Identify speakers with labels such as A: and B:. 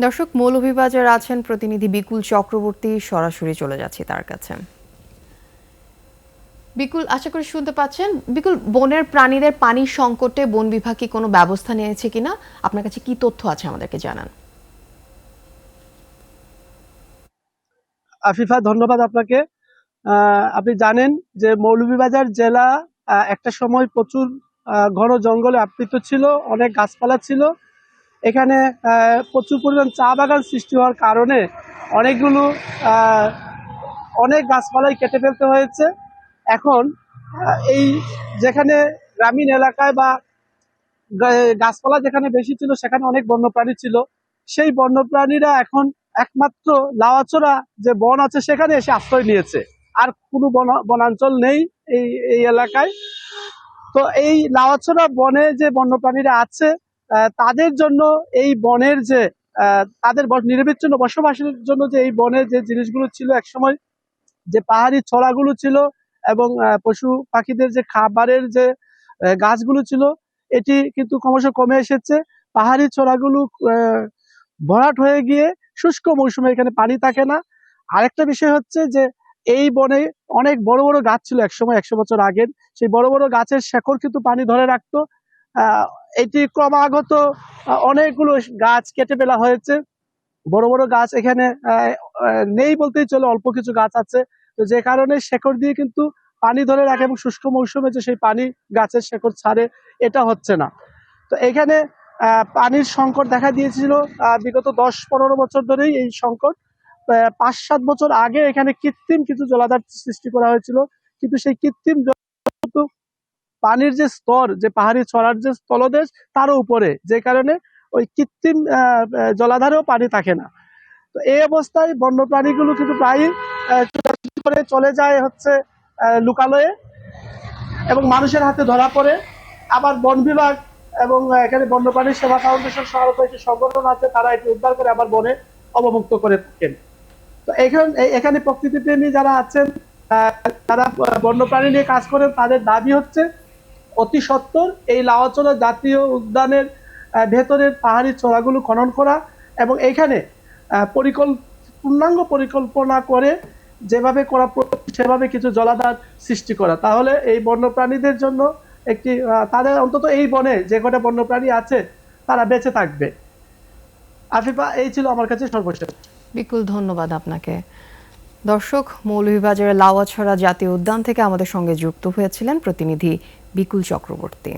A: দর্শক, মৌলভীবাজার আছেন প্রতিনিধি বিকুল চক্রবর্তী, সরাসরি চলে যাচ্ছি তার কাছে। বিকুল, আশা করি শুনতে পাচ্ছেন। বিকুল, বনের প্রাণীদের পানি সংকটে বন বিভাগ কি কোনো ব্যবস্থা নিয়েছে কিনা, আপনার কাছে কি তথ্য আছে আমাদেরকে জানান।
B: আফিফা, ধন্যবাদ আপনাকে। আপনি জানেন যে মৌলভীবাজার জেলা একটা সময় প্রচুর ঘন জঙ্গলে আবৃত ছিল, অনেক গাছপালা ছিল। এখানে প্রচুর পরিমাণ চা বাগান সৃষ্টি হওয়ার কারণে অনেকগুলো অনেক গাছপালাই কেটে ফেলতে হয়েছে। এখন এই যেখানে গ্রামীণ এলাকায় বা গাছপালা যেখানে বেশি ছিল সেখানে অনেক বন্যপ্রাণী ছিল। সেই বন্যপ্রাণীরা এখন একমাত্র লাওয়াচড়া যে বন আছে সেখানে এসে আশ্রয় নিয়েছে। আর কোনো বনাঞ্চল নেই এই এই এলাকায়। তো এই লাওয়াচড়া বনে যে বন্যপ্রাণীরা আছে তাদের জন্য এই বনের যে তাদের নিরবিচ্ছিন্ন বসবাসের জন্য যে এই বনে যে জিনিসগুলো ছিল একসময়, যে পাহাড়ি ছড়াগুলো ছিল এবং পশু পাখিদের যে খাবারের যে গাছগুলো ছিল, এটি কিন্তু ক্রমশ কমে এসেছে। পাহাড়ি ছড়াগুলো ভরাট হয়ে গিয়ে শুষ্ক মৌসুমে এখানে পানি থাকে না। আরেকটা বিষয় হচ্ছে যে এই বনে অনেক বড় বড় গাছ ছিল একসময়, 100 বছর আগের। সেই বড় বড় গাছের শেকড় কিন্তু পানি ধরে রাখতো। এটি ক্রমাগত অনেকগুলো গাছ কেটে ফেলা হয়েছে। বড় বড় গাছ এখানে নেই বলতেই চলে, অল্প কিছু গাছ আছে। তো যে কারণে শেকড় দিয়ে কিন্তু পানি ধরে রাখে এবং শুষ্ক মৌসুমে যে সেই পানি গাছের শেকড় ছাড়ে, এটা হচ্ছে না। তো এখানে পানির সংকট দেখা দিয়েছিল বিগত 10-15 বছর ধরেই এই সংকট। 5-7 বছর আগে এখানে কৃত্রিম কিছু জলাধার সৃষ্টি করা হয়েছিল, কিন্তু সেই কৃত্রিম পানির যে স্তর, যে পাহাড়ি ছড়ার যে স্থলদেশ তারও উপরে, যে কারণে ওই কৃত্রিম জলাধারেও পানি থাকে না। তো এই অবস্থায় বন্যপ্রাণীগুলো কিন্তু প্রায়ই করে চলে যায় হচ্ছে লোকালয়ে এবং মানুষের হাতে ধরা পড়ে। আবার বন বিভাগ এবং এখানে বন্যপ্রাণী সেবা ফাউন্ডেশন সহ একটি সংগঠন আছে, তারা এটি উদ্ধার করে আবার বনে অবমুক্ত করে থাকেন। তো এখানে প্রকৃতিপ্রেমী যারা আছেন, তারা বন্যপ্রাণী নিয়ে কাজ করেন, তাদের দাবি হচ্ছে অতি সত্বর এই লাওয়াচড়া জাতীয় উদ্যানের ভেতরের পাহাড়ি চড়াগুলো খনন করা এবং এখানে পূর্ণাঙ্গ পরিকল্পনা করে যেভাবে করা সেভাবে কিছু জলাধার সৃষ্টি করা। তাহলে এই বন্যপ্রাণীদের জন্য একটি তাদের অন্তত এই বনে যে কটা বন্যপ্রাণী আছে তারা বেঁচে থাকবে। আফিফা, এই ছিল আমার কাছে সর্বশেষ।
A: বিকুল, ধন্যবাদ আপনাকে। দর্শক, মৌলভীবাজারের লাওয়াছড়া জাতীয় উদ্যান থেকে আমাদের সঙ্গে যুক্ত হয়েছিলেন প্রতিনিধি বিকুল চক্রবর্তী।